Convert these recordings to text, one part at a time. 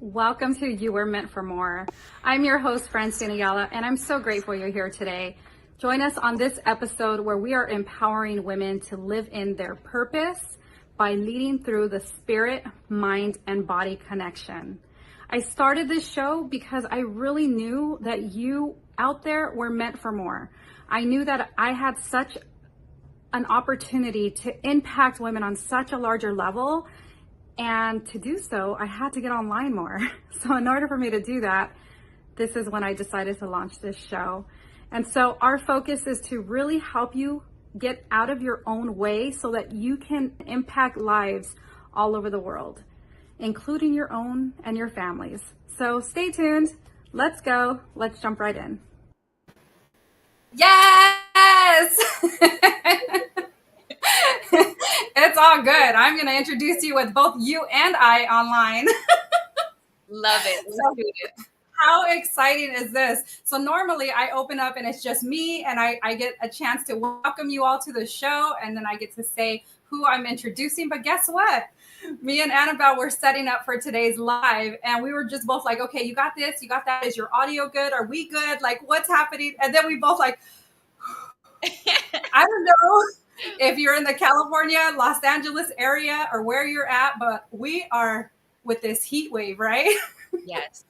Welcome to You Were Meant for More. I'm your host, Francina Ayala, and I'm so grateful you're here today. Join us on this episode where we are empowering women to live in their purpose by leading through the spirit, mind, and body connection. I started this show because I really knew that you out there were meant for more. I knew that I had such an opportunity to impact women on such a larger level. And to do so, I had to get online more. So in order for me to do that, this is when I decided to launch this show. And so our focus is to really help you get out of your own way so that you can impact lives all over the world, including your own and your families. So stay tuned. Let's go. Let's jump right in. Yes! It's all good. I'm going to introduce you with both you and I online. Love it. Let's do it. How exciting is this? So normally I open up and it's just me, and I get a chance to welcome you all to the show, and then I get to say who I'm introducing. But guess what? Me and Anabell were setting up for today's live, and we were just both like, okay, you got this, you got that. Is your audio good? Are we good? Like, what's happening? And then we both like, I don't know if you're in the California, Los Angeles area or where you're at, but we are with this heat wave, right? Yes,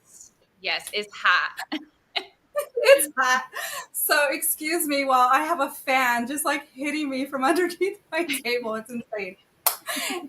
it's hot. It's hot. So excuse me while I have a fan just like hitting me from underneath my table. It's insane.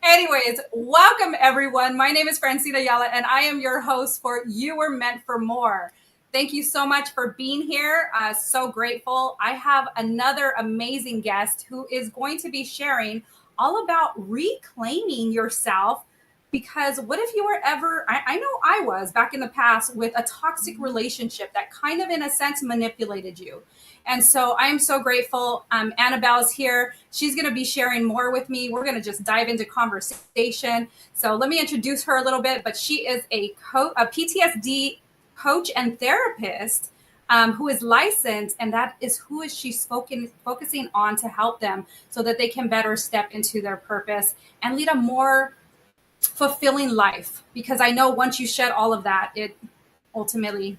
Anyways, welcome everyone. My name is Francina Ayala, and I am your host for You Were Meant for More. Thank you so much for being here. So grateful. I have another amazing guest who is going to be sharing all about reclaiming yourself. Because what if you were ever, I know I was back in the past with a toxic relationship that kind of in a sense manipulated you. And so I'm so grateful. Anabell is here. She's going to be sharing more with me. We're going to just dive into conversation. So let me introduce her a little bit, but she is a PTSD coach and therapist who is licensed, and that is who she's focusing on to help them so that they can better step into their purpose and lead a more fulfilling life. Because I know once you shed all of that, it ultimately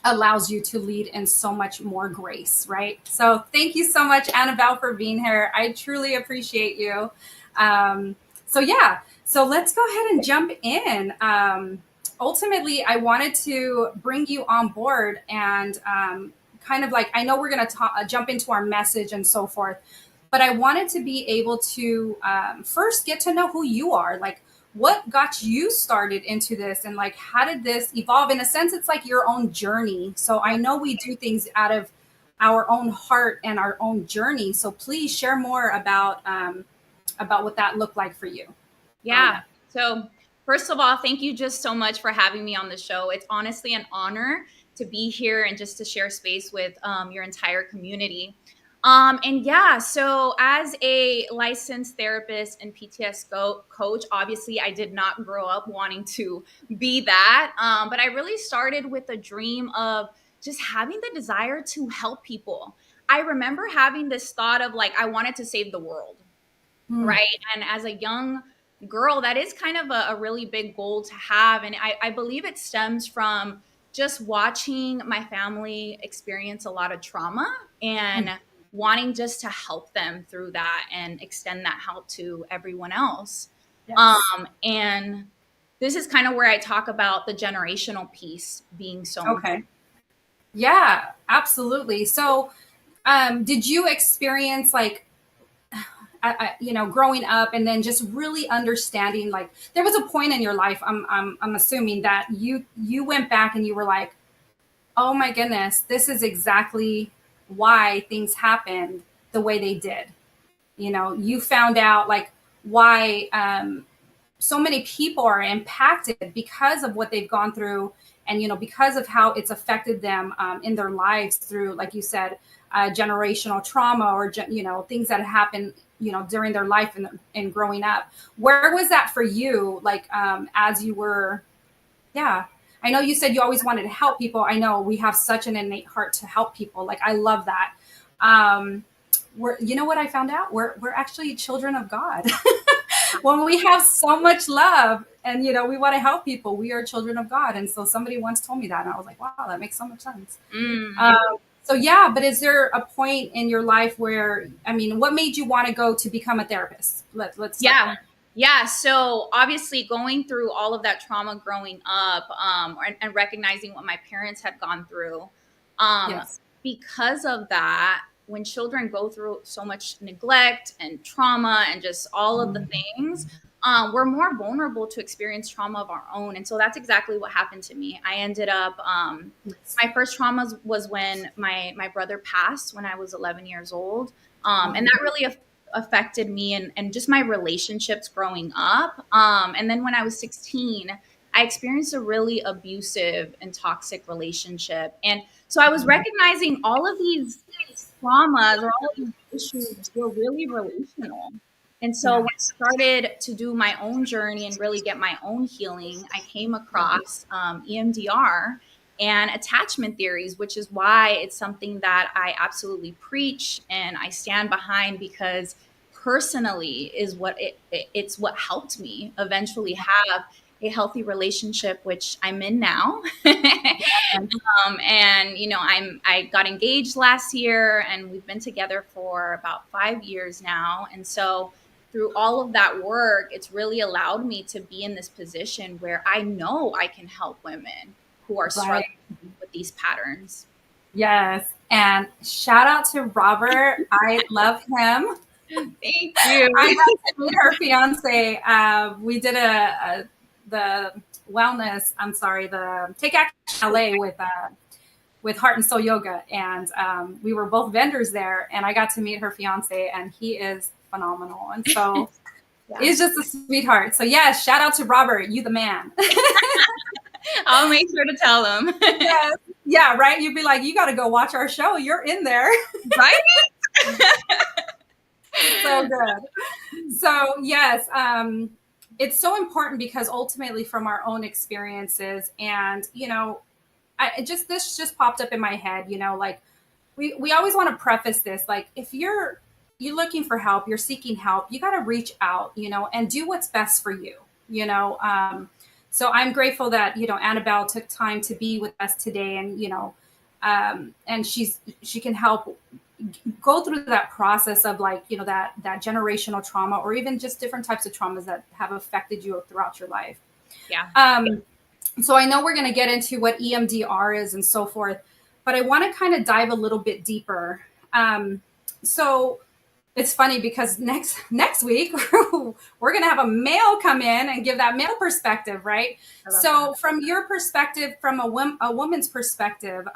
allows you to lead in so much more grace, right? So thank you so much, Anabell, for being here. I truly appreciate you. So let's go ahead and jump in. Ultimately, I wanted to bring you on board and kind of like, I know we're going to jump into our message and so forth, but I wanted to be able to first get to know who you are, like what got you started into this, and like how did this evolve? In a sense, it's like your own journey. So I know we do things out of our own heart and our own journey. So please share more about what that looked like for you. Yeah. So first of all, thank you just so much for having me on the show. It's honestly an honor to be here and just to share space with your entire community. So as a licensed therapist and PTSD coach, obviously I did not grow up wanting to be that. But I really started with a dream of just having the desire to help people. I remember having this thought of like, I wanted to save the world, right? And as a young girl, that is kind of a really big goal to have. And I believe it stems from just watching my family experience a lot of trauma and wanting just to help them through that and extend that help to everyone else. Yes. And this is kind of where I talk about the generational piece being so important. Yeah, absolutely. So did you experience like, growing up and then just really understanding, like there was a point in your life, I'm assuming that you went back and you were like, oh my goodness, this is exactly why things happened the way they did. You found out like why so many people are impacted because of what they've gone through, and because of how it's affected them in their lives through, like you said, generational trauma or things that happen during their life and growing up. Where was that for you, like as you were? I know you said you always wanted to help people. I know we have such an innate heart to help people. Like, I love that. You know what I found out? We're actually children of God. when we have so much love and, we want to help people, we are children of God. And so somebody once told me that, and I was like, wow, that makes so much sense. Mm. So yeah, but is there a point in your life where, what made you want to go to become a therapist? Let's start Yeah. there. Yeah. So obviously going through all of that trauma growing up, and recognizing what my parents had gone through, um, Yes. because of that, when children go through so much neglect and trauma and just all of the things, we're more vulnerable to experience trauma of our own. And so that's exactly what happened to me. I ended up, Yes. my first trauma was when my brother passed when I was 11 years old. And that really affected me and just my relationships growing up. And then when I was 16, I experienced a really abusive and toxic relationship. And so I was recognizing all of these traumas or all of these issues were really relational. And so Yeah. when I started to do my own journey and really get my own healing, I came across EMDR and attachment theories, which is why it's something that I absolutely preach and I stand behind, because personally is it's what helped me eventually have a healthy relationship, which I'm in now. And I got engaged last year and we've been together for about 5 years now. And so through all of that work, it's really allowed me to be in this position where I know I can help women who are Right. struggling with these patterns. Yes. And shout out to Robert. I love him. Thank you. I got to meet her fiance. We did the wellness. I'm sorry, the Take Action LA with Heart and Soul Yoga, and we were both vendors there. And I got to meet her fiance, and he is phenomenal. And so Yeah. he's just a sweetheart. So yes, shout out to Robert. You the man. I'll make sure to tell them. Yes. Yeah. Right. You'd be like, you got to go watch our show. You're in there. Right? So good. So yes, it's so important because ultimately from our own experiences, and this just popped up in my head. Like we always want to preface this, like if you're looking for help, you're seeking help, you got to reach out, and do what's best for you. So I'm grateful that Anabell took time to be with us today, and she can help go through that process of like that generational trauma, or even just different types of traumas that have affected you throughout your life. Yeah. So I know we're going to get into what EMDR is and so forth, but I want to kind of dive a little bit deeper. So it's funny because next week we're going to have a male come in and give that male perspective, right? So from your perspective, from a woman's perspective,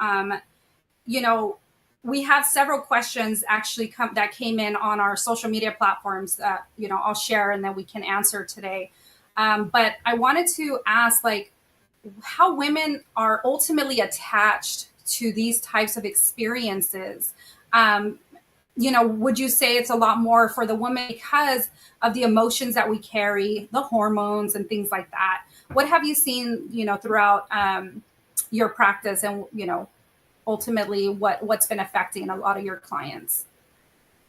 we have several questions actually that came in on our social media platforms that I'll share and then we can answer today. But I wanted to ask, like, how women are ultimately attached to these types of experiences. Would you say it's a lot more for the woman because of the emotions that we carry, the hormones and things like that? What have you seen, throughout your practice, and ultimately what's been affecting a lot of your clients?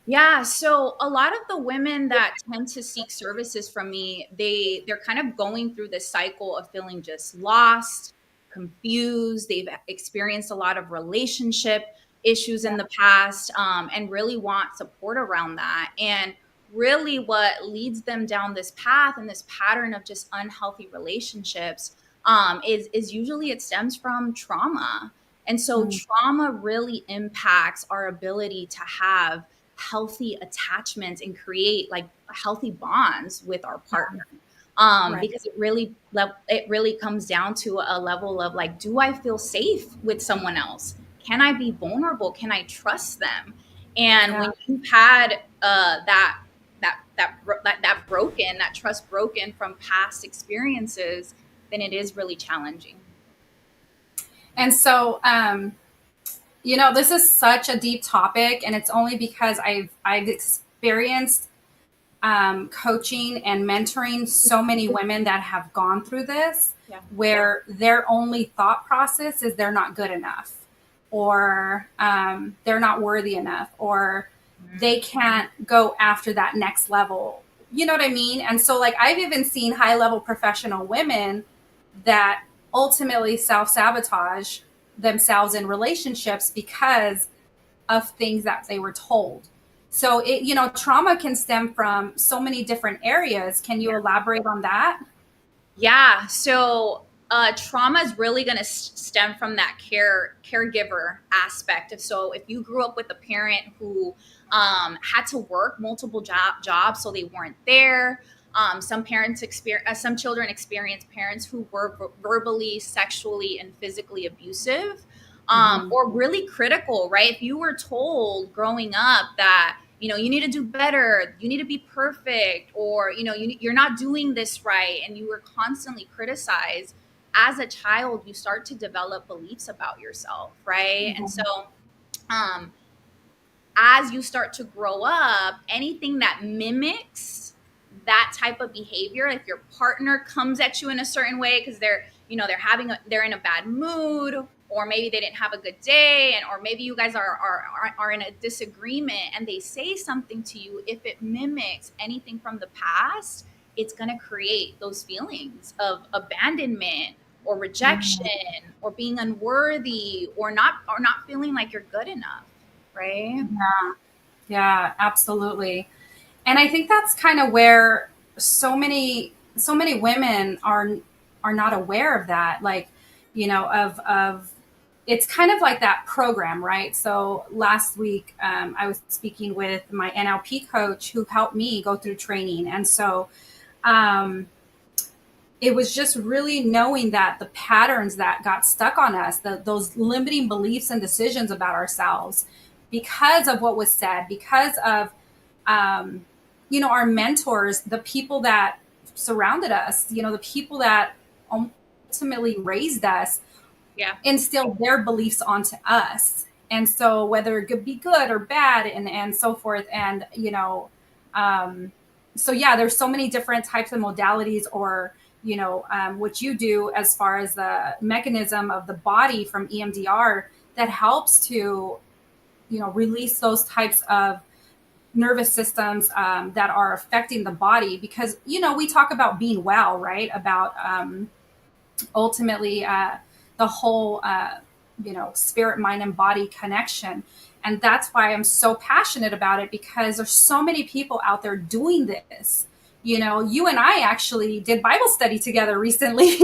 Yeah, so a lot of the women that tend to seek services from me, they're kind of going through this cycle of feeling just lost, confused. They've experienced a lot of relationship issues in the past, and really want support around that. And really, what leads them down this path and this pattern of just unhealthy relationships, is usually it stems from trauma. And so trauma really impacts our ability to have healthy attachments and create like healthy bonds with our partner. Right. Because it really comes down to a level of like, do I feel safe with someone else? Can I be vulnerable? Can I trust them? And when you've had that trust broken from past experiences, then it is really challenging. And so this is such a deep topic, and it's only because I've experienced coaching and mentoring so many women that have gone through this, where their only thought process is they're not good enough, or they're not worthy enough, or they can't go after that next level, You know what I mean? And so, like, I've even seen high level professional women that ultimately self sabotage themselves in relationships because of things that they were told. So, trauma can stem from so many different areas. Can you elaborate on that? Yeah. So trauma is really going to stem from that caregiver aspect. So if you grew up with a parent who had to work multiple jobs, so they weren't there. Some children experience parents who were verbally, sexually, and physically abusive, Mm-hmm. or really critical. Right? If you were told growing up that you need to do better, you need to be perfect, or you're not doing this right, and you were constantly criticized as a child, you start to develop beliefs about yourself, right? And so um as you start to grow up, anything that mimics that type of behavior, if your partner comes at you in a certain way because they're in a bad mood, or maybe they didn't have a good day, or maybe you guys are in a disagreement and they say something to you, if it mimics anything from the past, it's going to create those feelings of abandonment or rejection or being unworthy, or not feeling like you're good enough, right? Yeah, yeah, absolutely. And I think that's kind of where so many women are not aware of that. Like, of it's kind of like that program, right? So last week, I was speaking with my NLP coach who helped me go through training, and so um, it was just really knowing that the patterns that got stuck on us, those limiting beliefs and decisions about ourselves, because of what was said, because of um, our mentors, the people that surrounded us, the people that ultimately raised us, Yeah. instilled their beliefs onto us. And so whether it could be good or bad, and so forth. And, um, so yeah, there's so many different types of modalities, or, what you do as far as the mechanism of the body from EMDR that helps to, release those types of nervous systems that are affecting the body. Because, we talk about being well, right? About ultimately the whole spirit, mind, and body connection. And that's why I'm so passionate about it, because there's so many people out there doing this. You and I actually did Bible study together recently.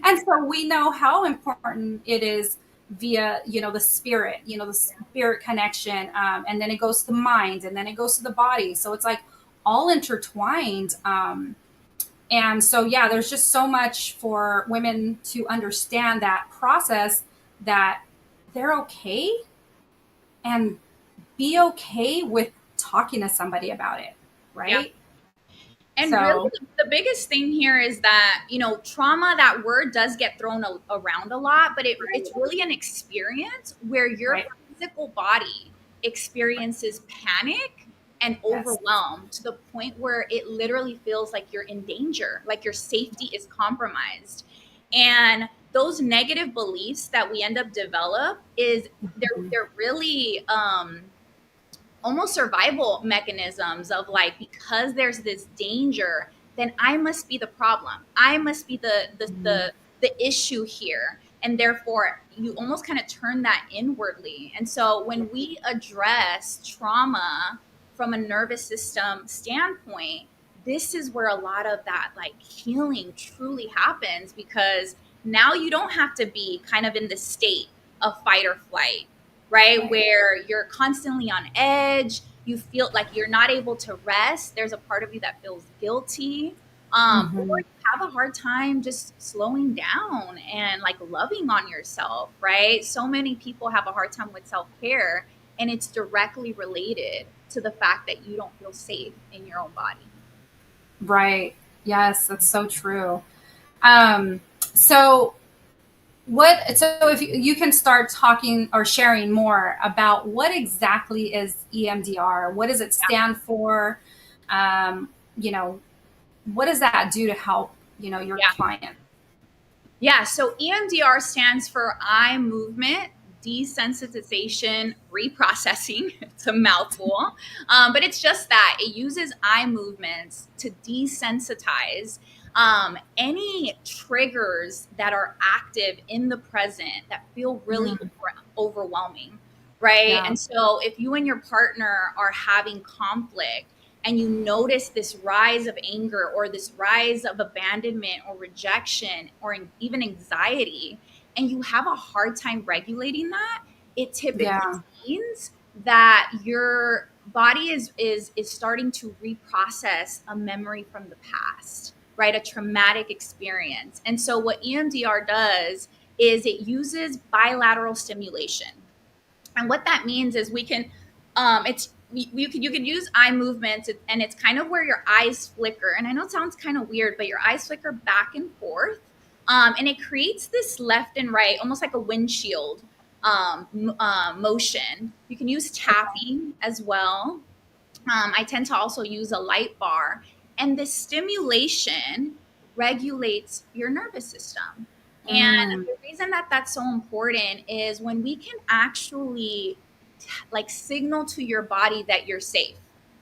And so we know how important it is via the spirit connection, and then it goes to the mind, and then it goes to the body. So it's like all intertwined. And so, yeah, there's just so much for women to understand that process, that they're okay, and be okay with talking to somebody about it, Yeah. right? And really, So, the biggest thing here is that, trauma, that word does get thrown around a lot, but it's right, really an experience where your right, physical body experiences panic and yes, overwhelm to the point where it literally feels like you're in danger, like your safety is compromised. And those negative beliefs that we end up develop is they're really almost survival mechanisms of, like, because there's this danger, then I must be the problem, I must be the issue here, and therefore you almost kind of turn that inwardly. And so when we address trauma from a nervous system standpoint, this is where a lot of that, like, healing truly happens, because now you don't have to be kind of in the state of fight or flight, right? right. Where you're constantly on edge, you feel like you're not able to rest. There's a part of you that feels guilty, or Mm-hmm. you have a hard time just slowing down and, like, loving on yourself, right? So many people have a hard time with self care, and it's directly related to the fact that you don't feel safe in your own body. Right. Yes, that's so true. So so if you can start talking or sharing more about what exactly is EMDR, what does it stand for? Um, you know, what does that do to help, your Yeah. client? Yeah, so EMDR stands for eye movement desensitization reprocessing. It's a mouthful, but it's just that. It uses eye movements to desensitize any triggers that are active in the present that feel really overwhelming, right? Yeah. And so if you and your partner are having conflict and you notice this rise of anger or this rise of abandonment or rejection or even anxiety, and you have a hard time regulating that, it typically Yeah. means that your body is starting to reprocess a memory from the past, right? A traumatic experience. And so what EMDR does is it uses bilateral stimulation. And what that means is we can it's you can use eye movements, and it's kind of where your eyes flicker. And I know it sounds kind of weird, but your eyes flicker back and forth, and it creates this left and right, almost like a windshield motion. You can use tapping as well. I tend to also use a light bar, and the stimulation regulates your nervous system. And Mm. the reason that that's so important is when we can actually like signal to your body that you're safe,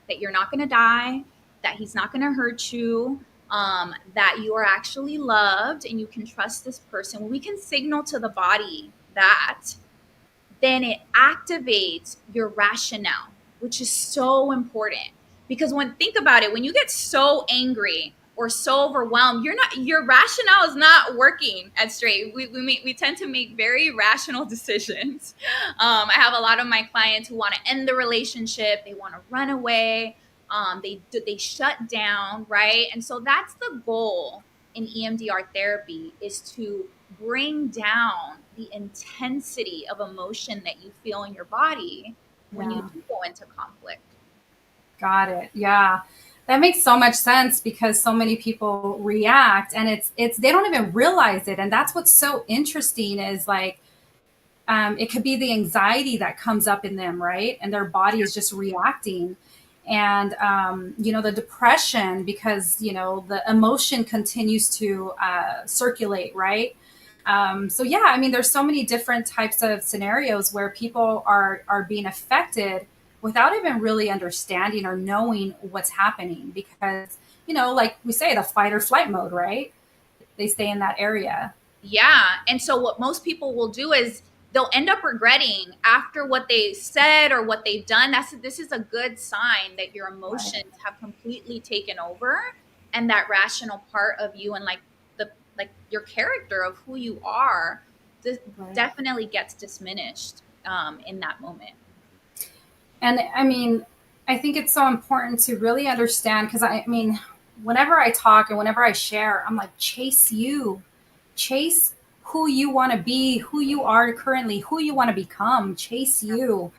that you're not going to die, that he's not going to hurt you, that you are actually loved and you can trust this person. When we can signal to the body that, then it activates your rationale, which is so important. Because think about it, when you get so angry or so overwhelmed, your rationale is not working at straight. We tend to make very rational decisions. I have a lot of my clients who want to end the relationship, they want to run away, they shut down, right? And so that's the goal in EMDR therapy, is to bring down the intensity of emotion that you feel in your body when you Yeah. do go into conflict. Got it. Yeah. That makes so much sense because so many people react and it's they don't even realize it. And that's what's so interesting is like it could be the anxiety that comes up in them, right? And their body is just reacting. And the depression because the emotion continues to circulate, right? So yeah, I mean, there's so many different types of scenarios where people are being affected without even really understanding or knowing what's happening because like we say, the fight or flight mode, right? They stay in that area. Yeah. And so what most people will do is they'll end up regretting after what they said or what they've done. This is a good sign that your Right. emotions have completely taken over, and that rational part of you and like your character of who you are Right. definitely gets diminished in that moment. And I mean, I think it's so important to really understand because I mean, whenever I talk and whenever I share, I'm like, chase you, chase who you want to be, who you are currently, who you want to become, chase you.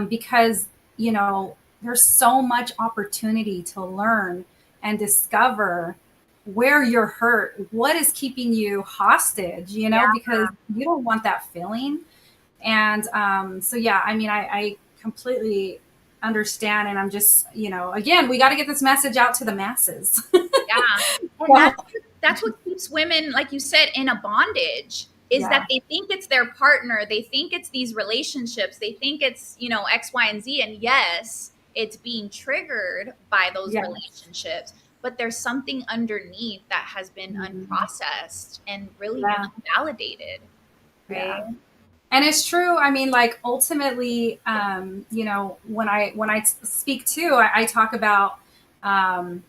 Because, there's so much opportunity to learn and discover where you're hurt, what is keeping you hostage, Yeah. because you don't want that feeling. And so, yeah, I mean, I completely understand. And I'm just, again, we got to get this message out to the masses. Yeah. And Well, that's what keeps women, like you said, in a bondage, is that yeah, they think it's their partner, they think it's these relationships, they think it's, X, Y, and Z. And yes, it's being triggered by those yeah, relationships, but there's something underneath that has been mhm, unprocessed and really yeah, unvalidated, right? yeah. And it's true. I mean, like ultimately, when I speak too, I talk about um,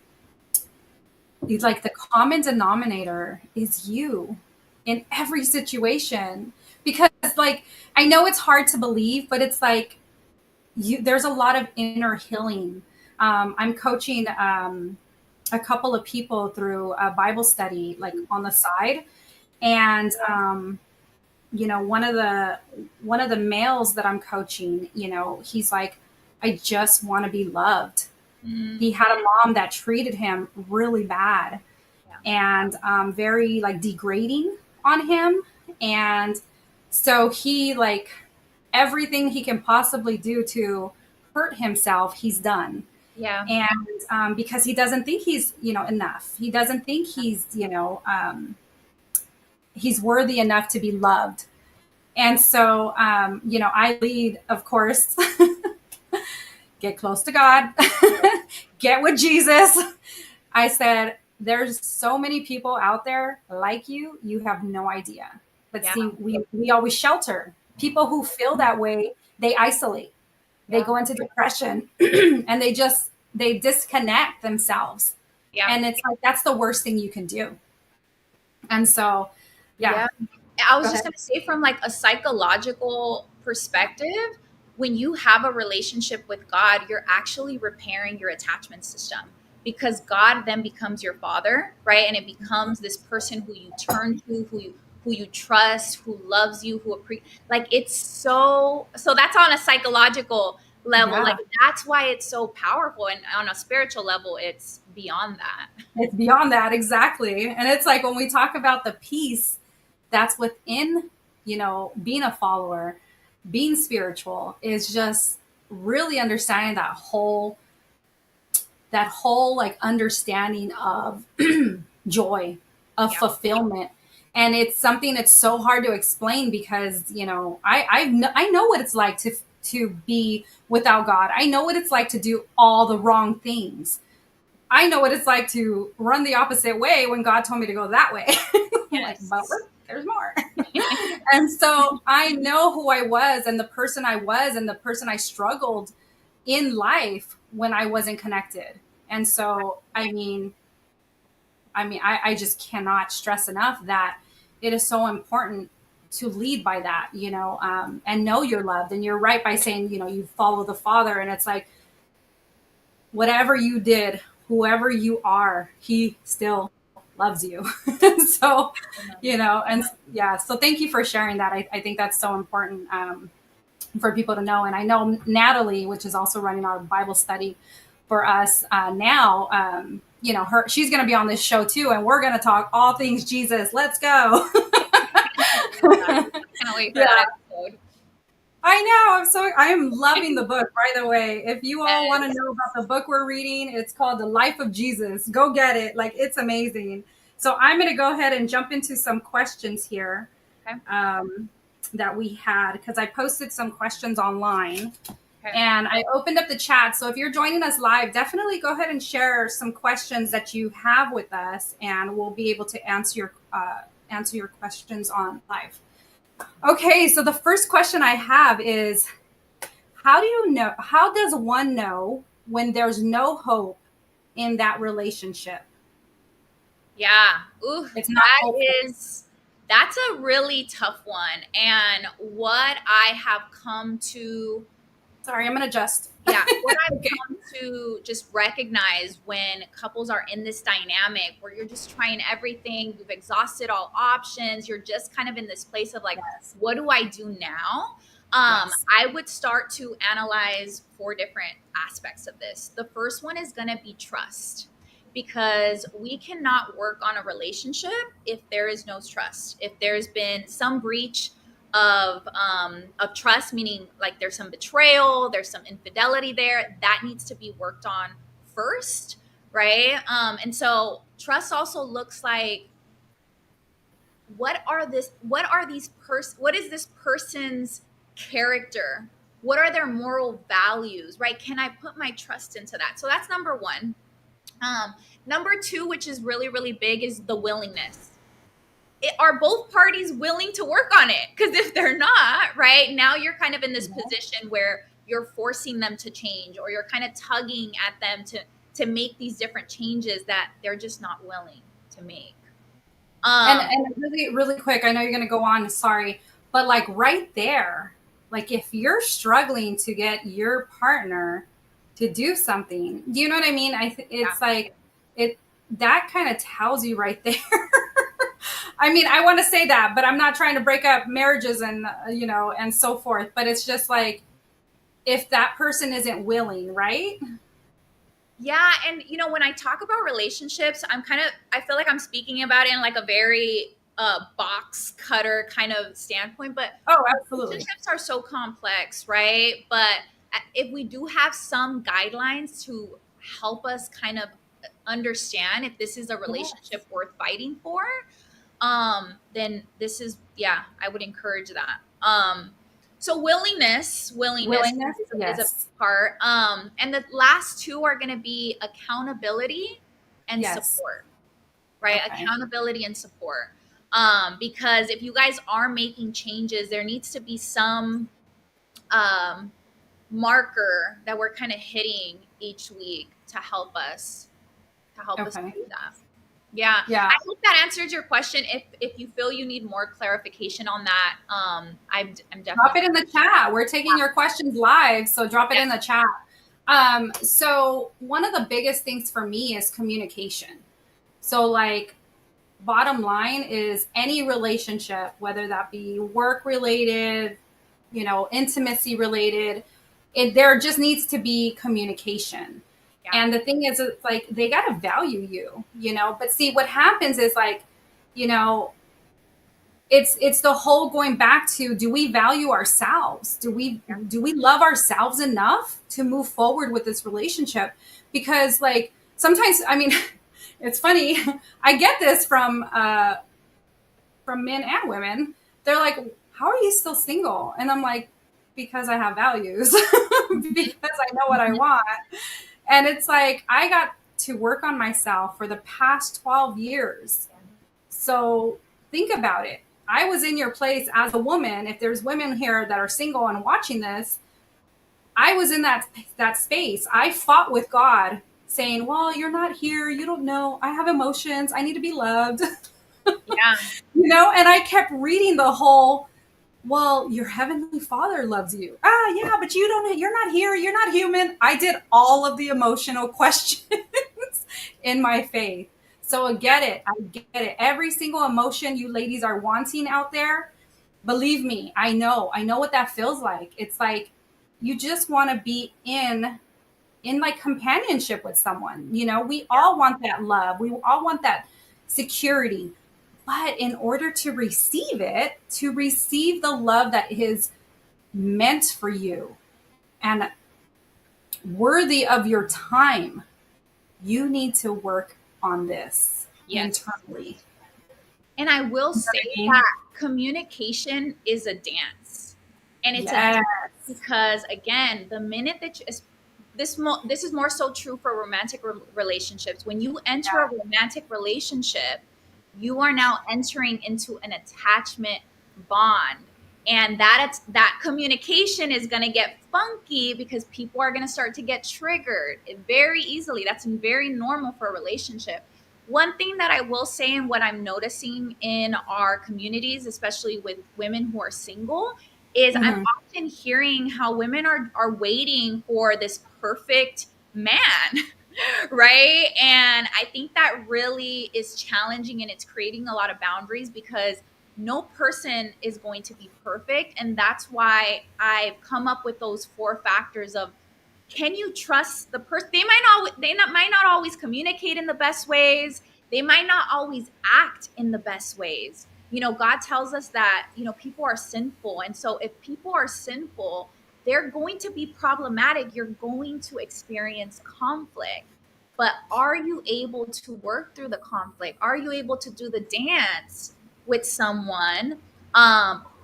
like the common denominator is you in every situation because like I know it's hard to believe, but it's like there's a lot of inner healing. I'm coaching a couple of people through a Bible study, like on the side, and one of the males that I'm coaching, he's like, I just want to be loved. Mm, He had a mom that treated him really bad yeah. and very like degrading on him, and so he like everything he can possibly do to hurt himself, he's done. Yeah. And because he doesn't think he's enough, he doesn't think he's worthy enough to be loved. And so, I lead, of course, get close to God, get with Jesus. I said, there's so many people out there like you have no idea. But Yeah. see, we always shelter. People who feel that way, they isolate. They Yeah. go into depression and they disconnect themselves. Yeah. And it's like that's the worst thing you can do. And so, yeah, Yeah. I go was just ahead. going to say, from like a psychological perspective, when you have a relationship with God, you're actually repairing your attachment system, because God then becomes your father, right? And it becomes this person who you turn to, who you trust, who loves you, like, it's so that's on a psychological level. Like, Yeah. that's why it's so powerful, and on a spiritual level, it's beyond that. It's beyond that, exactly. And it's like when we talk about the peace that's within, being a follower, being spiritual is just really understanding that whole like understanding of joy, of Yeah. fulfillment. And it's something that's so hard to explain because, I know what it's like to be without God. I know what it's like to do all the wrong things. I know what it's like to run the opposite way when God told me to go that way. I'm like, but Yes. there's more. And so I know who I was and the person I was and the person I struggled in life when I wasn't connected. And so, I just cannot stress enough that it is so important to lead by that, and know you're loved. And you're right by saying, you follow the Father. And it's like, whatever you did, whoever you are, he still loves you. So, and yeah, so thank you for sharing that. I think that's so important for people to know. And I know Natalie, which is also running our Bible study for us now, she's going to be on this show too. And we're going to talk all things Jesus. Let's go. Can't wait for Yeah. that episode. I know. I am loving the book, by the way. If you all want to Yes. know about the book we're reading, it's called The Life of Jesus. Go get it. Like, it's amazing. So I'm going to go ahead and jump into some questions here Okay. that we had, because I posted some questions online Okay. and I opened up the chat. So if you're joining us live, definitely go ahead and share some questions that you have with us, and we'll be able to answer your questions on live. Okay, so the first question I have is, how does one know when there's no hope in that relationship? Yeah. Ooh, It's not hopeful. that's a really tough one. And what I have come to Sorry, I'm going to adjust. yeah, what I've Okay. come to just recognize when couples are in this dynamic where you're just trying everything, you've exhausted all options, you're just kind of in this place of like, Yes. what do I do now? Yes. I would start to analyze four different aspects of this. The first one is going to be trust, because we cannot work on a relationship if there is no trust. If there's been some breach of trust, meaning like there's some betrayal, there's some infidelity there, that needs to be worked on first, right? And so trust also looks like, what is this person's character? What are their moral values, right? Can I put my trust into that? So that's number one. Number two, which is really, really big, is the willingness. Are both parties willing to work on it? Because if they're not, right, now you're kind of in this position where you're forcing them to change, or you're kind of tugging at them to make these different changes that they're just not willing to make. And really, really quick, I know you're going to go on. Sorry, but like right there, like if you're struggling to get your partner to do something, do you know what I mean? Yeah. It's like it that kind of tells you right there. I mean, I want to say that, but I'm not trying to break up marriages and and so forth. But it's just like if that person isn't willing, right? Yeah, and when I talk about relationships, I feel like I'm speaking about it in like a very box cutter kind of standpoint, but Oh, absolutely. relationships are so complex, right? But if we do have some guidelines to help us kind of understand if this is a Yes. relationship worth fighting for, then this is, yeah, I would encourage that. Um, so willingness Willingness, is a yes. big part. And the last two are going to be accountability and Yes. support, right? Okay. Accountability and support. Because if you guys are making changes, there needs to be some um, marker that we're kind of hitting each week to help us Okay. do that. Yeah, Yeah. I hope that answers your question. If you feel you need more clarification on that, I'm Drop definitely. it in the chat. We're taking your questions live, so drop it in the chat. So one of the biggest things for me is communication. So like bottom line is any relationship, whether that be work related, intimacy related, there just needs to be communication. Yeah, And the thing is, it's like they got to value you. But see, what happens is like, you know, it's the whole going back to, do we value ourselves? yeah, Do we love ourselves enough to move forward with this relationship? Because like sometimes, I mean, it's funny. I get this from men and women. They're like, "How are you still single?" And I'm like, "Because I have values, because I know what I mhm, want." And it's like I got to work on myself for the past 12 years. So think about it. I was in your place as a woman. If there's women here that are single and watching this, I was in that space. I fought with God saying, "Well, you're not here. You don't know. I have emotions. I need to be loved." yeah, And I kept reading the whole, well, your heavenly father loves you. Ah, yeah, but you're not here. You're not human. I did all of the emotional questions in my faith. So I get it. I get it. Every single emotion you ladies are wanting out there, believe me, I know what that feels like. It's like you just want to be in like companionship with someone. We all want that love. We all want that security. But in order to receive it, to receive the love that is meant for you and worthy of your time, you need to work on this yes. internally. And I will You know say what I mean? that communication is a dance, and it's a dance Yes. because again, the minute that this is more so true for romantic relationships. When you enter a Yeah. romantic relationship, you are now entering into an attachment bond, and that communication is going to get funky because people are going to start to get triggered very easily. That's very normal for a relationship. One thing that I will say, and what I'm noticing in our communities, especially with women who are single, is I'm Mhm. often hearing how women are waiting for this perfect man, right? And I think that really is challenging, and it's creating a lot of boundaries because no person is going to be perfect. And that's why I've come up with those four factors of, can you trust the person? Might not always communicate in the best ways. They might not always act in the best ways. God tells us that, people are sinful. And so if people are sinful, they're going to be problematic. You're going to experience conflict. But are you able to work through the conflict? Are you able to do the dance with someone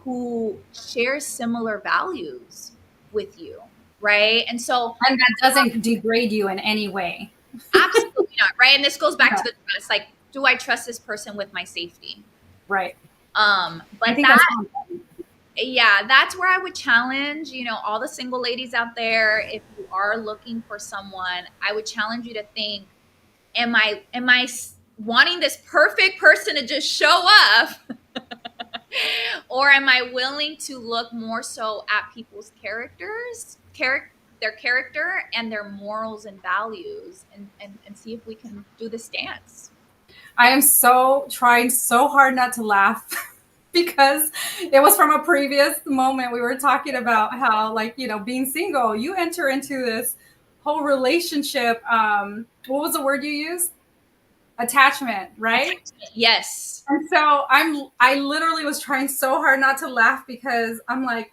who shares similar values with you? Right. And so, And that doesn't degrade you in any way. absolutely not. Right. And this goes back Yeah. to the trust. Like, do I trust this person with my safety? Right. I But think that's that, so important. yeah, that's where I would challenge, all the single ladies out there. If you are looking for someone, I would challenge you to think, am I wanting this perfect person to just show up? Or am I willing to look more so at people's their character and their morals and values, and see if we can do this dance? I am so trying so hard not to laugh because it was from a previous moment. We were talking about how, like, being single, you enter into this whole relationship. What was the word you used? Attachment, right? Attachment. Yes. And so I literally was trying so hard not to laugh because I'm like,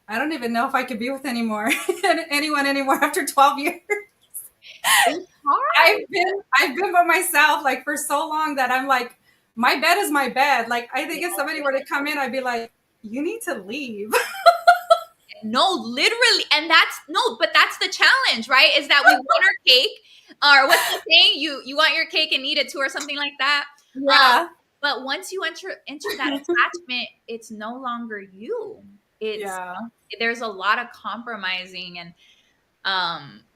I don't even know if I could be with anyone anymore after 12 years. It's hard. I've been by myself like for so long that I'm like, my bed is my bed. Like I think if somebody were to come in, I'd be like, you need to leave. No, literally. And but that's the challenge, right? Is that we want our cake, or what's the saying? You want your cake and eat it too, or something like that. Yeah. But once you enter that attachment, it's no longer you. It's Yeah. There's a lot of compromising, and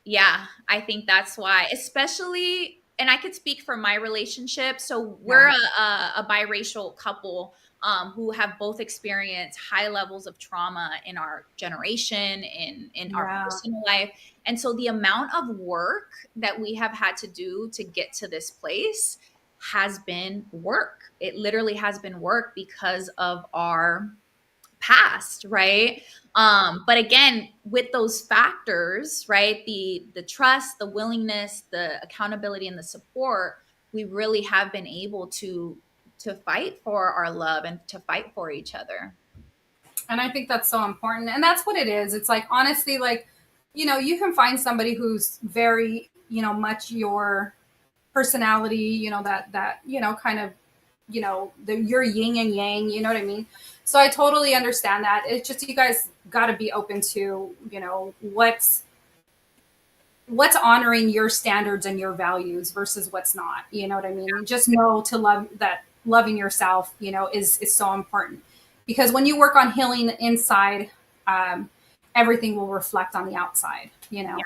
yeah, I think that's why, especially, and I could speak for my relationship. So we're a biracial couple who have both experienced high levels of trauma in our generation, in our Yeah. personal life. And so the amount of work that we have had to do to get to this place has been work. It literally has been work because of our past, right? But again, with those factors, right, the trust, the willingness, the accountability, and the support, we really have been able to fight for our love and to fight for each other. And I think that's so important. And that's what it is. It's like, honestly, like, you can find somebody who's very, much your personality, that kind of, your yin and yang, you know what I mean? So I totally understand that. It's just, you guys got to be open to, what's honoring your standards and your values versus what's not, you know what I mean? Just know to love that loving yourself, is so important, because when you work on healing inside, everything will reflect on the outside, and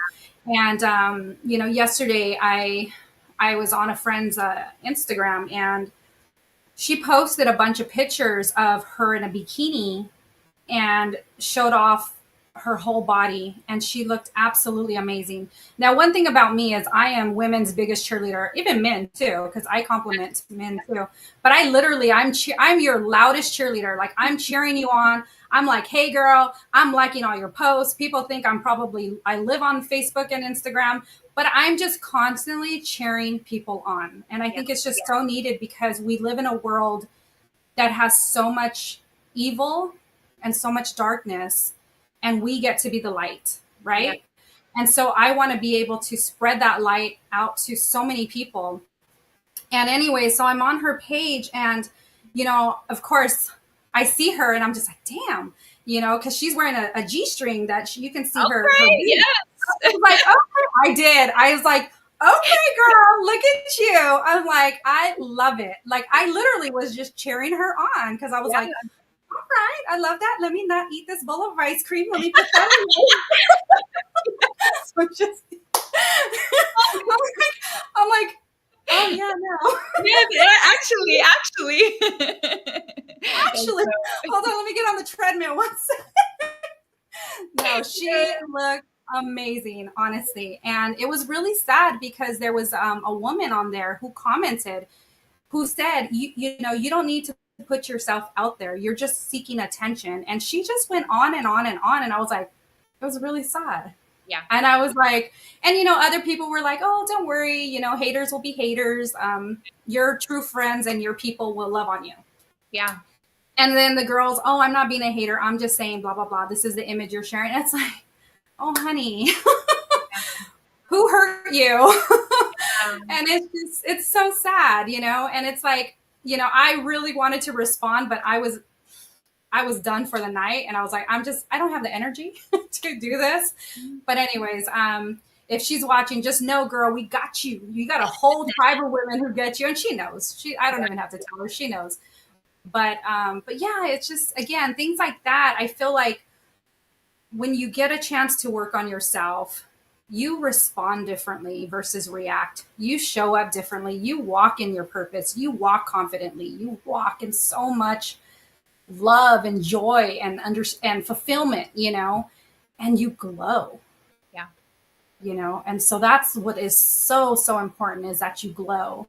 yesterday I was on a friend's Instagram, and she posted a bunch of pictures of her in a bikini and showed off her whole body, and she looked absolutely amazing. Now, one thing about me is I am women's biggest cheerleader, even men too, because I compliment men too. But I literally, I'm your loudest cheerleader. Like, I'm cheering you on. I'm like, hey girl, I'm liking all your posts. People think I live on Facebook and Instagram, but I'm just constantly cheering people on. And I think it's just so needed, because we live in a world that has so much evil and so much darkness, and we get to be the light, right? Yeah. And so I want to be able to spread that light out to so many people. And anyway, so I'm on her page, and of course I see her, and I'm just like, damn, because she's wearing a G-string that you can see her. Yes. I was like, okay, I did. I was like, okay, girl, look at you. I'm like, I love it. Like, I literally was just cheering her on, because I was like, all right, I love that. Let me not eat this bowl of ice cream. Let me put that in. So just, I'm like, oh yeah, no. Yeah, actually. Hold on, let me get on the treadmill one second. No, she looked amazing, honestly. And it was really sad, because there was a woman on there who commented, who said, you don't need to put yourself out there. You're just seeking attention. And she just went on and on and on. And I was like, it was really sad. Yeah. And I was like, and other people were like, oh, don't worry, haters will be haters. Your true friends and your people will love on you. Yeah. And then the girls, oh, I'm not being a hater. I'm just saying blah, blah, blah. This is the image you're sharing. And it's like, oh, honey, who hurt you? And it's so sad, and it's like, I really wanted to respond, but I was done for the night, and I was like, I don't have the energy to do this. But anyways, if she's watching, just know, girl, we got you. You got a whole tribe of women who get you, and she knows. I don't even have to tell her, she knows. But yeah, it's just, again, things like that. I feel like when you get a chance to work on yourself, you respond differently versus react. You show up differently. You walk in your purpose. You walk confidently. You walk in so much love and joy and fulfillment, and you glow. Yeah. And so that's what is so, so important, is that you glow.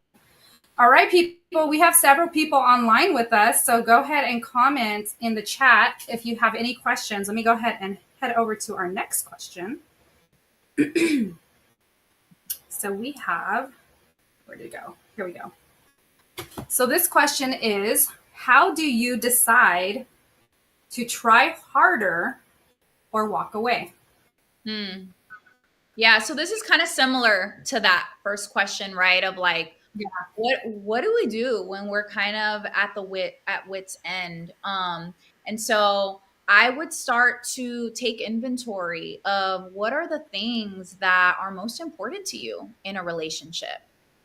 All right, people, we have several people online with us. So go ahead and comment in the chat if you have any questions. Let me go ahead and head over to our next question. So we have, where did it go? Here we go. So this question is, how do you decide to try harder or walk away? Yeah, so this is kind of similar to that first question, right? Of like, what do we do when we're kind of at wit's end? And so I would start to take inventory of what are the things that are most important to you in a relationship,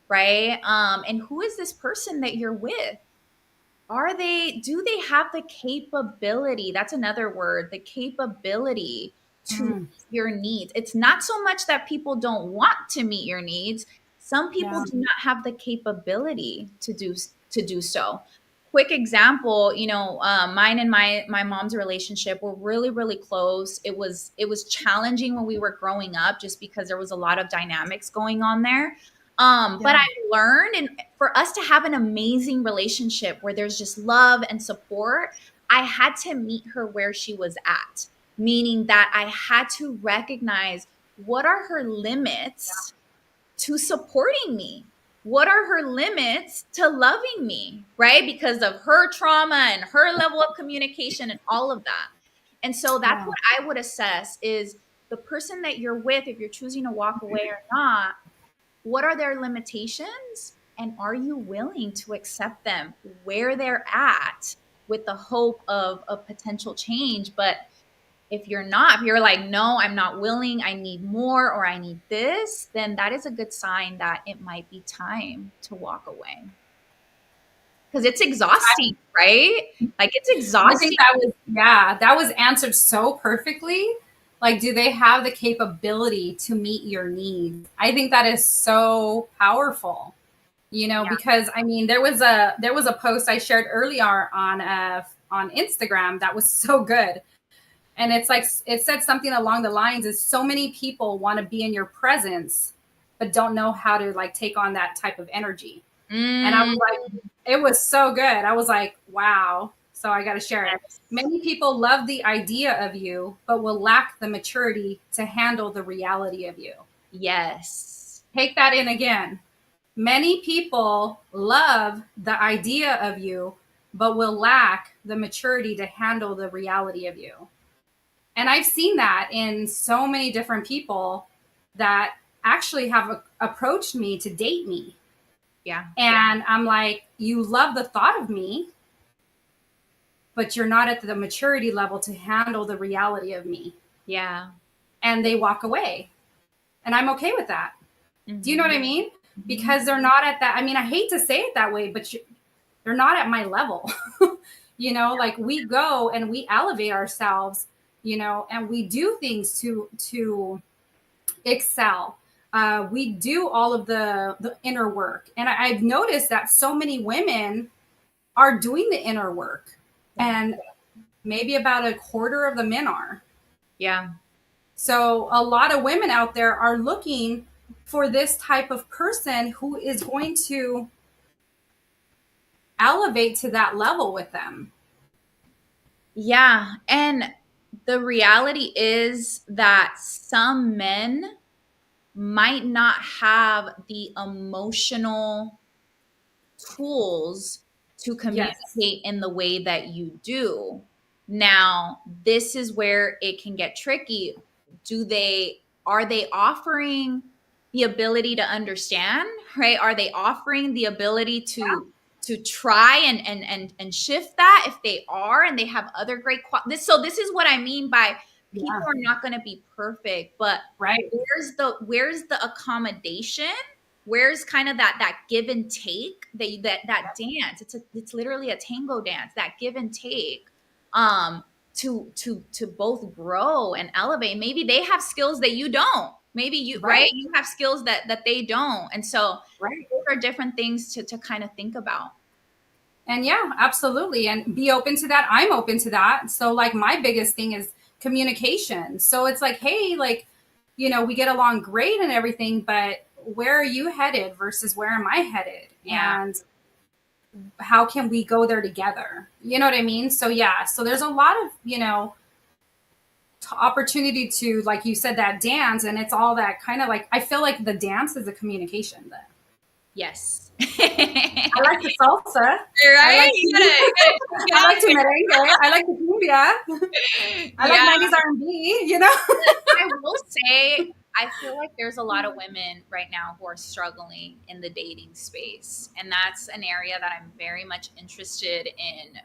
right? And who is this person that you're with? Do they have the capability? That's another word, the capability to meet Mm, your needs. It's not so much that people don't want to meet your needs. Some people yeah. do not have the capability to do so. Quick example, mine and my mom's relationship were really close. It was challenging when we were growing up, just because there was a lot of dynamics going on there. But Yeah. I learned, and for us to have an amazing relationship where there's just love and support, I had to meet her where she was at, meaning that I had to recognize what are her limits to supporting me? What are her limits to loving me, right? Because of her trauma and her level of communication and all of that. And so that's Yeah. what I would assess is the person that you're with, if you're choosing to walk away or not, what are their limitations? And are you willing to accept them where they're at with the hope of a potential change? But if you're not, if you're like, no, I'm not willing, I need more, or I need this, then that is a good sign that it might be time to walk away. Because it's exhausting, right? Like it's I think exhausting. that was answered so perfectly. Like, do they have the capability to meet your needs? I think that is so powerful. Yeah. Because I mean, there was a post I shared earlier on Instagram that was so good, and it's like it said something along the lines is so many people want to be in your presence, but don't know how to like take on that type of energy. And I was Mm, like, it was so good. I was like, wow. So I got to share it. yes. Many people love the idea of you, but will lack the maturity to handle the reality of you. Yes. Take that in again. Many people love the idea of you, but will lack the maturity to handle the reality of you. And I've seen that in so many different people that actually have approached me to date me. Yeah. And I'm like, you love the thought of me, but you're not at the maturity level to handle the reality of me. Yeah. And they walk away. And I'm okay with that. Do you know what Hmm. I mean? Hmm. Because they're not at that. I mean, I hate to say it that way, but they're not at my level. Like we go and we elevate ourselves, and we do things to excel. We do all of the inner work. And I've noticed that so many women are doing the inner work. Yeah. And maybe about a quarter of the men are. Yeah. So a lot of women out there are looking for this type of person who is going to elevate to that level with them. Yeah. And the reality is that some men might not have the emotional tools to Yes. communicate in the way that you do. Now, this is where it can get tricky. Are they offering the ability to understand, right? Are they offering the ability to try and shift that if they are and they have other great this is what I mean by people Yeah. are not going to be perfect, but Right. where's the accommodation, where's kind of that give and take, that dance, it's literally a tango dance, that give and take, um to both grow and elevate. Maybe they have skills that you don't, maybe you, right, Right. you have skills that they don't, and so Right. those are different things to kind of think about. And yeah, absolutely. And be open to that. I'm open to that. So like my biggest thing is communication. So it's like, hey, like, we get along great and everything, but where are you headed versus where am I headed? Yeah. And how can we go there together? You know what I mean? So yeah, so there's a lot of, opportunity to, like you said, that dance. And it's all that kind of like, I feel like the dance is a communication then. Yes. I like the salsa. I Right, like you I gotta like to merengue. I like the cumbia. I like yeah. 90s R&B. I will say, I feel like there's a lot of women right now who are struggling in the dating space. And that's an area that I'm very much interested in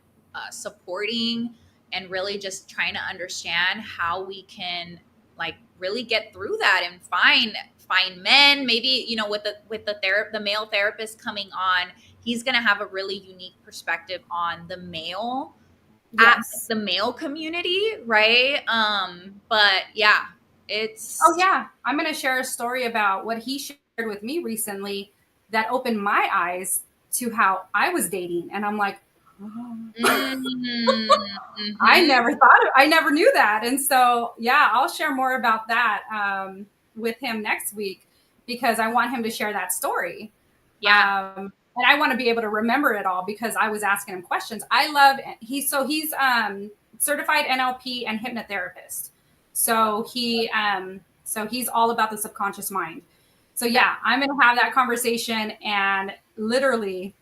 supporting, and really just trying to understand how we can like really get through that and find men. Maybe, you know, with the male therapist coming on, he's going to have a really unique perspective on at Yes. the male community, right? But yeah, Oh, it's yeah. I'm going to share a story about what he shared with me recently that opened my eyes to how I was dating. And I'm like, mm-hmm. I never knew that. And so, yeah, I'll share more about that with him next week because I want him to share that story. Yeah. And I want to be able to remember it all because I was asking him questions. I love he's certified NLP and hypnotherapist. So he's all about the subconscious mind. So Okay. yeah, I'm going to have that conversation and literally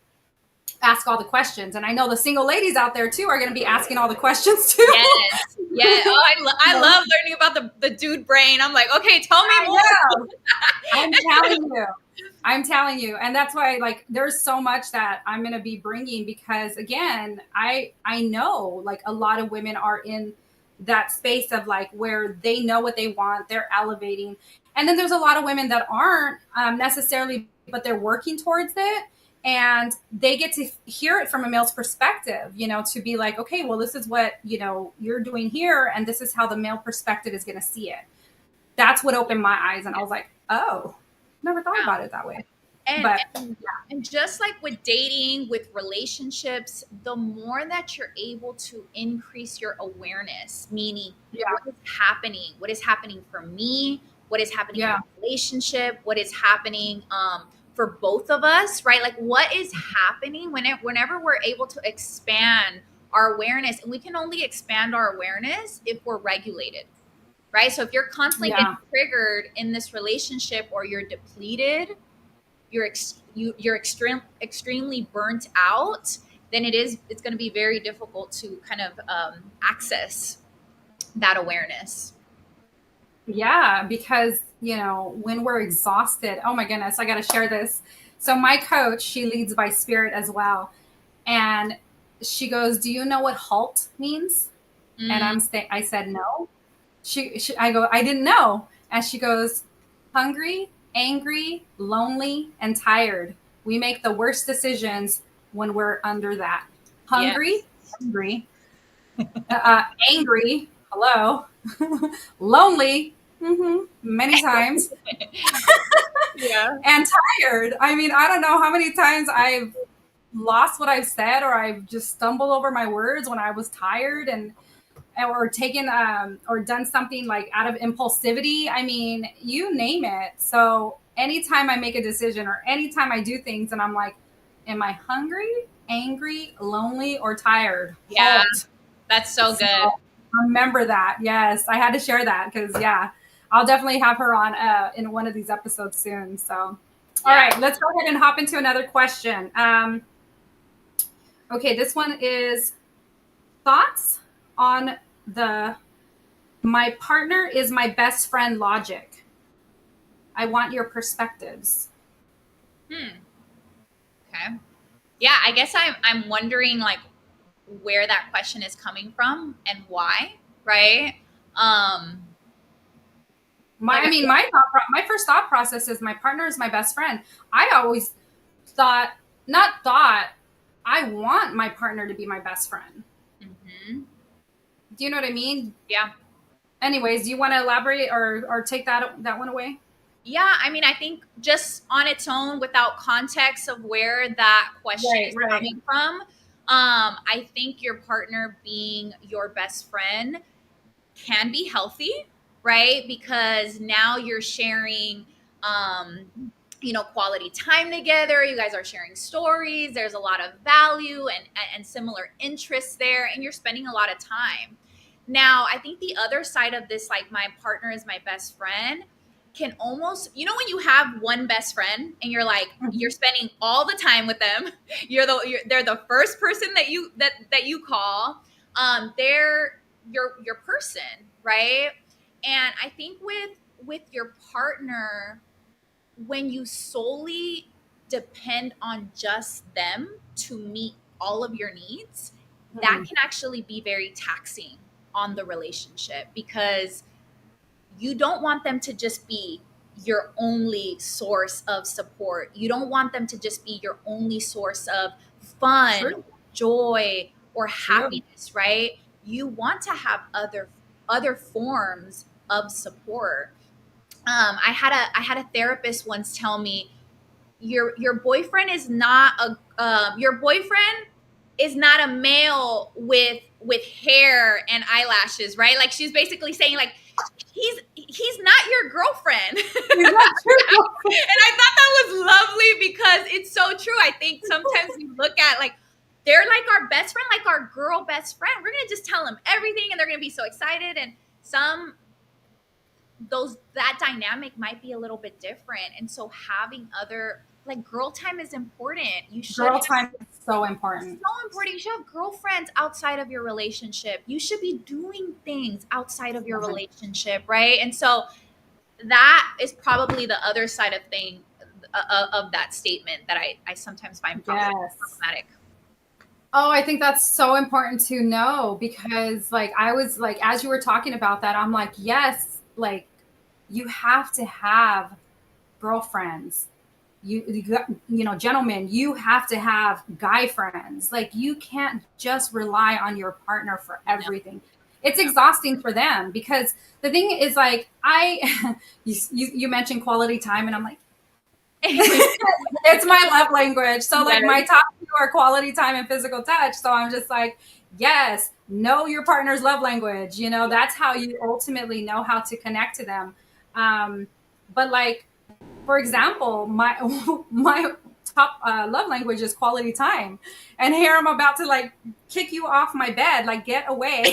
ask all the questions. And I know the single ladies out there too are going to be asking all the questions too. Yes. Yeah. Oh, I love learning about the dude brain. I'm like, okay, tell me I more. know. I'm telling you. I'm telling you. And that's why like there's so much that I'm going to be bringing because again, I know like a lot of women are in that space of like where they know what they want, they're elevating. And then there's a lot of women that aren't necessarily, but they're working towards it. And they get to hear it from a male's perspective, you know, to be like, okay, well, this is what, you know, you're doing here. And this is how the male perspective is going to see it. That's what opened my eyes. And I was like, oh, never thought Wow. about it that way. And, But and and just like with dating, with relationships, the more that you're able to increase your awareness, meaning yeah, what is happening for me, what is happening in yeah, the relationship, what is happening for both of us, right? Like what is happening whenever we're able to expand our awareness, and we can only expand our awareness if we're regulated, right? So if you're constantly yeah, getting triggered in this relationship or you're depleted, you're extremely burnt out, then it's going to be very difficult to kind of access that awareness. yeah. Because, you know, when we're exhausted, oh my goodness, I got to share this. So, my coach, she leads by spirit as well. And she goes, do you know what halt means? And Mm, I said, no. I go, I didn't know. And she goes, hungry, angry, lonely, and tired. We make the worst decisions when we're under that. Hungry, yes. angry, angry, hello, lonely, many times, Yeah. and tired. I mean, I don't know how many times I've lost what I've said or I've just stumbled over my words when I was tired and or taken or done something like out of impulsivity. I mean, you name it. So anytime I make a decision or anytime I do things and I'm like, am I hungry, angry, lonely, or tired? Yeah, Halt. that's so So good. remember that. Yes, I had to share that because yeah, I'll definitely have her on in one of these episodes soon. So, all Yeah. right, let's go ahead and hop into another question. Okay, this one is thoughts on the my partner is my best friend logic. I want your perspectives. Hmm. Okay. Yeah, I guess I'm wondering like where that question is coming from and why, right? Um My, like I mean, my first thought process is my partner is my best friend. I always thought, not thought, I want my partner to be my best friend. mhm. Do you know what I mean? Yeah. Anyways, do you want to elaborate or take that one away? Yeah, I mean, I think just on its own, without context of where that question Right, is right. coming from, I think your partner being your best friend can be healthy, right? Because now you're sharing, um, quality time together. You guys are sharing stories. There's a lot of value and similar interests there, and you're spending a lot of time. Now, I think the other side of this, like my partner is my best friend, can almost, when you have one best friend and you're like, you're Mhm. spending all the time with them. They're the first person that you call. They're your person, right? And I think with your partner, when you solely depend on just them to meet all of your needs, that Mhm. can actually be very taxing on the relationship, because you don't want them to just be your only source of support. You don't want them to just be your only source of fun, True. joy, or True. happiness, right? You want to have other forms of support. I had a therapist once tell me, your boyfriend is not a male with hair and eyelashes, right? Like, she's basically saying, like, he's not your girlfriend. Is that true? And I thought that was lovely, because it's so true. I think sometimes we look at, like, they're like our best friend, like our girl best friend. We're gonna just tell them everything, and they're gonna be so excited. And some those that dynamic might be a little bit different, and so having other, like, girl time is important. You should Girl have time is so important. so important. You should have girlfriends outside of your relationship. You should be doing things outside of your relationship, right? And so that is probably the other side of that statement that I sometimes find Yes. problematic. Oh, I think that's so important to know because, like, I was like, as you were talking about that, I'm like, yes, like, you have to have girlfriends. Gentlemen, you have to have guy friends. Like, you can't just rely on your partner for No, everything. It's no. exhausting for them because the thing is, like, you mentioned quality time, and I'm like, it's my love language. So like my Yes. top two are quality time and physical touch. So I'm just like, yes, know your partner's love language. That's how you ultimately know how to connect to them. But like, for example, my my top love language is quality time, and here I'm about to like kick you off my bed, like get away.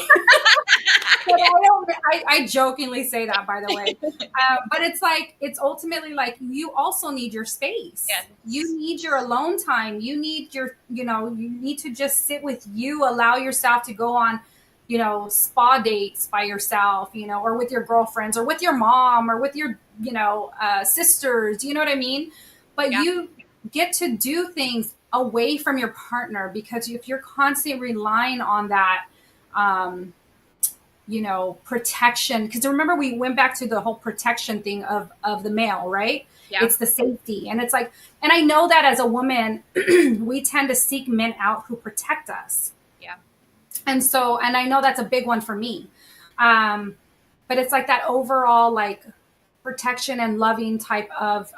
But I jokingly say that, by the way. But it's like, it's ultimately like you also need your space. You Yes. need your alone time. You need to just sit with you, allow yourself to go on, spa dates by yourself, or with your girlfriends or with your mom or with your, sisters. You know what I mean? But Yeah. you get to do things away from your partner because if you're constantly relying on that, um, protection, because remember we went back to the whole protection thing of the male, right? Yeah. It's the safety, and it's like, and I know that as a woman we tend to seek men out who protect us, Yeah. and I know that's a big one for me. um but it's like that overall, like, protection and loving type of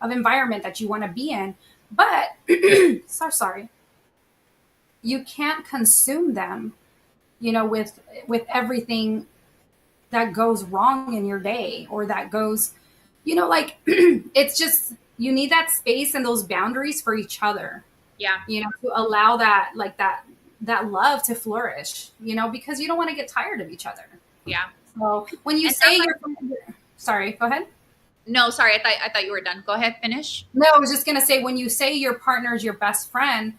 environment that you want to be in, but so sorry, you can't consume them, with everything that goes wrong in your day, or that goes, like, it's just, you need that space and those boundaries for each other, Yeah. to allow that, like, that love to flourish, because you don't want to get tired of each other. Yeah. So when you And that say might, you're, sorry, go ahead. no, sorry. I thought you were done. Go ahead, finish. No, I was just going to say, when you say your partner is your best friend,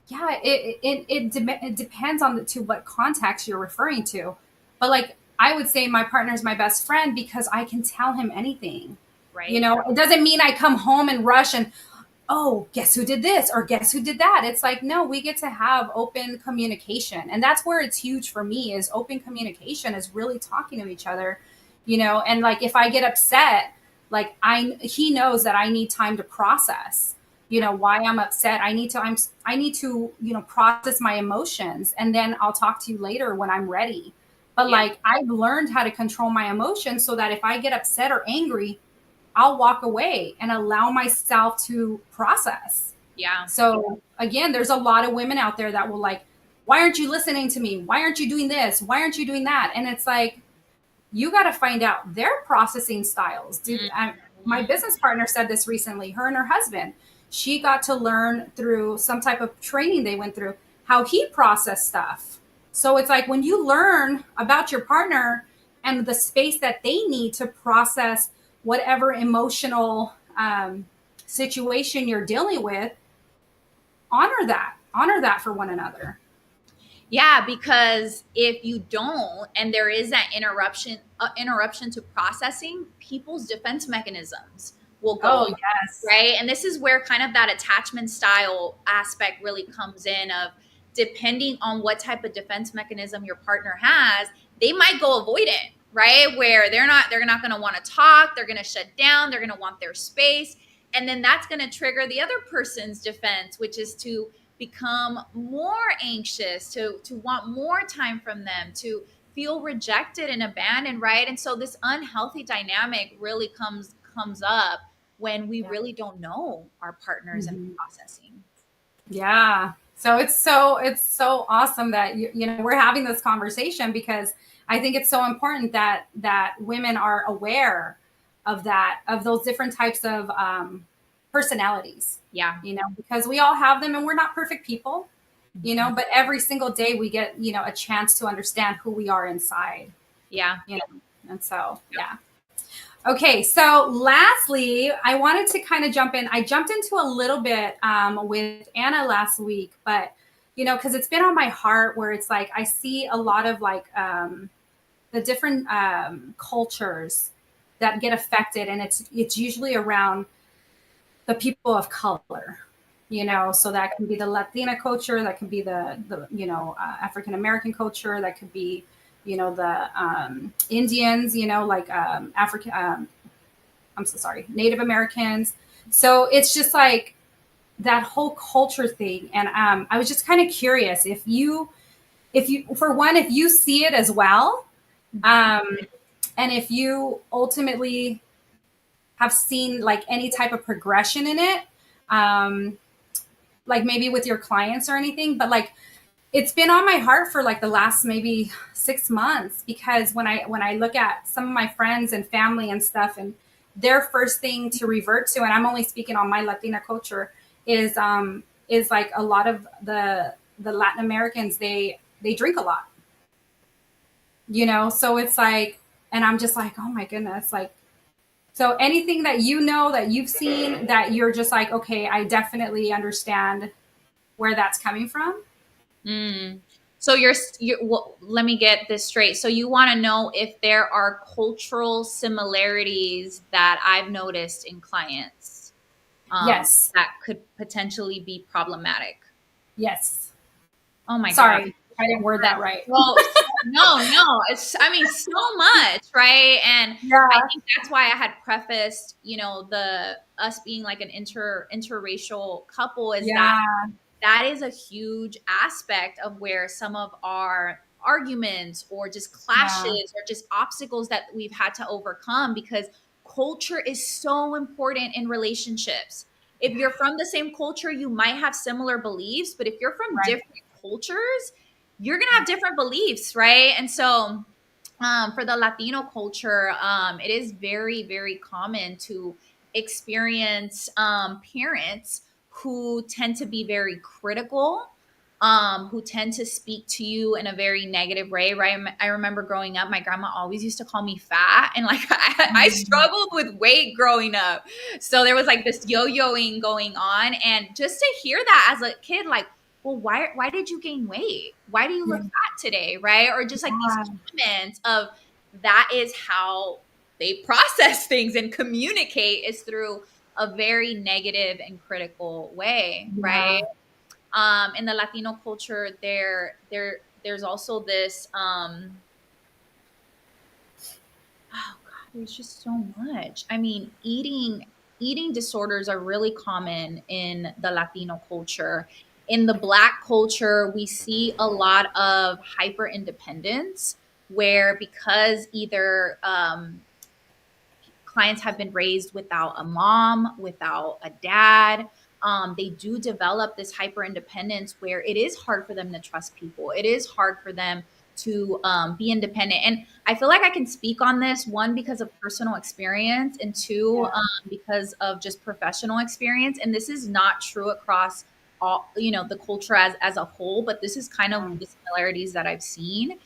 yeah, it depends on to what context you're referring to. But like, I would say my partner is my best friend because I can tell him anything. Right. It doesn't mean I come home and rush and, oh, guess who did this or guess who did that. It's like, no, we get to have open communication. And that's where it's huge for me, is open communication, is really talking to each other, and like, if I get upset, like, he knows that I need time to process, Yeah. why I'm upset. I need to, process my emotions, and then I'll talk to you later when I'm ready. But Yeah. like, I've learned how to control my emotions so that if I get upset or angry, I'll walk away and allow myself to process. Yeah. So again, there's a lot of women out there that will like, why aren't you listening to me? Why aren't you doing this? Why aren't you doing that? And it's like, you got to find out their processing styles. My Mhm. business partner said this recently, her and her husband, she got to learn through some type of training they went through how he processed stuff. So it's like, when you learn about your partner and the space that they need to process whatever emotional situation you're dealing with, honor that for one another. Yeah, because if you don't, and there is that interruption to processing, people's defense mechanisms will go Oh, off, yes. right? And this is where kind of that attachment style aspect really comes in, of depending on what type of defense mechanism your partner has, they might go avoidant, right? Where they're not going to want to talk, they're going to shut down, they're going to want their space. And then that's going to trigger the other person's defense, which is to become more anxious, to want more time from them, to feel rejected and abandoned, right? And so this unhealthy dynamic really comes up when we really don't know our partners and processing. Yeah. So it's so awesome that we're having this conversation, because I think it's so important that women are aware of those different types of personalities. Yeah. Because we all have them, and we're not perfect people. But every single day we get a chance to understand who we are inside. Yeah. And so yeah. Okay, so lastly, I wanted to kind of jump in. I jumped into a little bit with Anna last week, but because it's been on my heart, where it's like I see a lot of like the different cultures that get affected, and it's usually around the people of color. So that can be the Latina culture, that can be the African American culture, that could be the Indians, like African, I'm so sorry, Native Americans. So it's just like that whole culture thing. And I was just kind of curious if you, for one, if you see it as well, and if you ultimately have seen like any type of progression in it, like maybe with your clients or anything, but like it's been on my heart for like the last maybe 6 months, because when I look at some of my friends and family and stuff, and their first thing to revert to, and I'm only speaking on my Latina culture, is like a lot of the Latin Americans, they drink a lot, so it's like, and I'm just like, oh my goodness, like, so anything that that you've seen, that you're just like, okay, I definitely understand where that's coming from. So well, let me get this straight. So you want to know if there are cultural similarities that I've noticed in clients Yes. that could potentially be problematic. Yes. Oh my God. Sorry, I didn't word that right. Well, no, it's, I mean, so much, right? And Yeah. I think that's why I had prefaced, us being like an interracial couple, is that is a huge aspect of where some of our arguments or just clashes or just obstacles that we've had to overcome, because culture is so important in relationships. If you're from the same culture, you might have similar beliefs, but if you're from different cultures, you're going to have different beliefs, right? And so for the Latino culture, it is very, very common to experience parents who tend to be very critical, who tend to speak to you in a very negative way, right? I remember growing up, my grandma always used to call me fat, and like I struggled with weight growing up. So there was like this yo-yoing going on, and just to hear that as a kid, like, well, why did you gain weight? Why do you look fat today, right? Or just like these comments of, that is how they process things and communicate, is through a very negative and critical way, right? In the Latino culture, there's also this oh God, there's just so much. I mean, eating disorders are really common in the Latino culture. In the Black culture, we see a lot of hyper independence, where because either clients have been raised without a mom, without a dad, they do develop this hyper independence where it is hard for them to trust people. It is hard for them to be independent. And I feel like I can speak on this, one, because of personal experience, and two, because of just professional experience. And this is not true across all, the culture as a whole, but this is kind of the similarities that I've seen.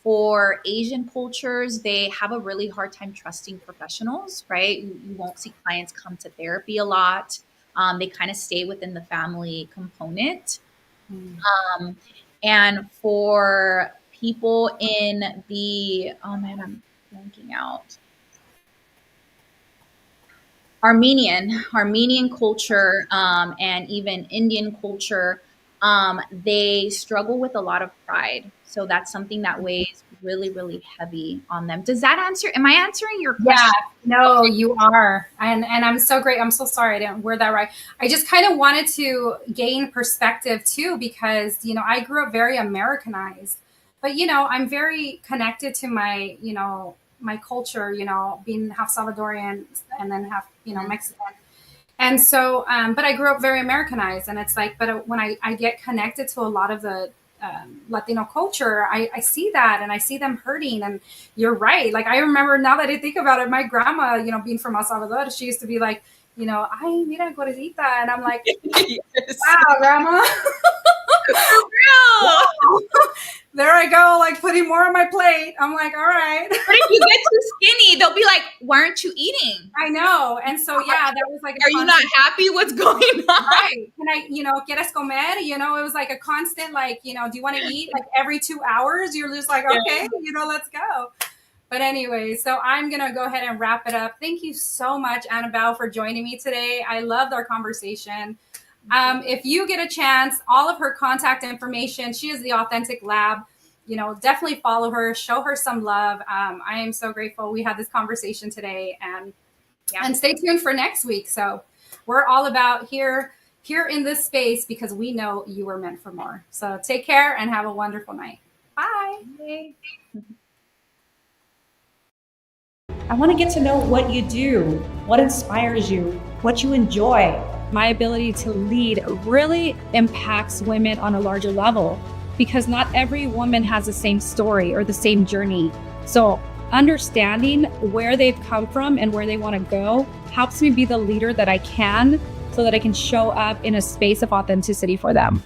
For Asian cultures, they have a really hard time trusting professionals, right? You won't see clients come to therapy a lot. They kind of stay within the family component. And for people in the, oh man, I'm blanking out. Armenian culture, and even Indian culture, they struggle with a lot of pride. So that's something that weighs really, really heavy on them. Does that answer? Am I answering your question? Yeah, no, you are. And I'm so great. I'm so sorry I didn't word that right. I just kind of wanted to gain perspective too, because, I grew up very Americanized, but, I'm very connected to my, my culture, being half Salvadorian and then half, Mexican. And so, but I grew up very Americanized, and it's like, but when I get connected to a lot of the Latino culture, I see that, and I see them hurting. And you're right. Like, I remember, now that I think about it, my grandma, being from El Salvador, she used to be like, ay, mira, gordita. And I'm like, Yes. wow, grandma. For real. There I go, like putting more on my plate. I'm like, all right. But if you get too skinny, they'll be like, why aren't you eating? I know. And so, yeah, that was like, are you not happy? What's going on? Right. Can I, quieres comer? It was like a constant, like, do you want to eat? Like every 2 hours, you're just like, okay, let's go. But anyway, so I'm going to go ahead and wrap it up. Thank you so much, Anabell, for joining me today. I loved our conversation. If you get a chance, all of her contact information, she is the Authentic Lab. Definitely follow her, show her some love. I am so grateful we had this conversation today, and stay tuned for next week. So we're all about here in this space, because we know you were meant for more. So take care and have a wonderful night. Bye. I want to get to know what you do, what inspires you, what you enjoy. My ability to lead really impacts women on a larger level, because not every woman has the same story or the same journey. So understanding where they've come from and where they want to go helps me be the leader that I can, so that I can show up in a space of authenticity for them.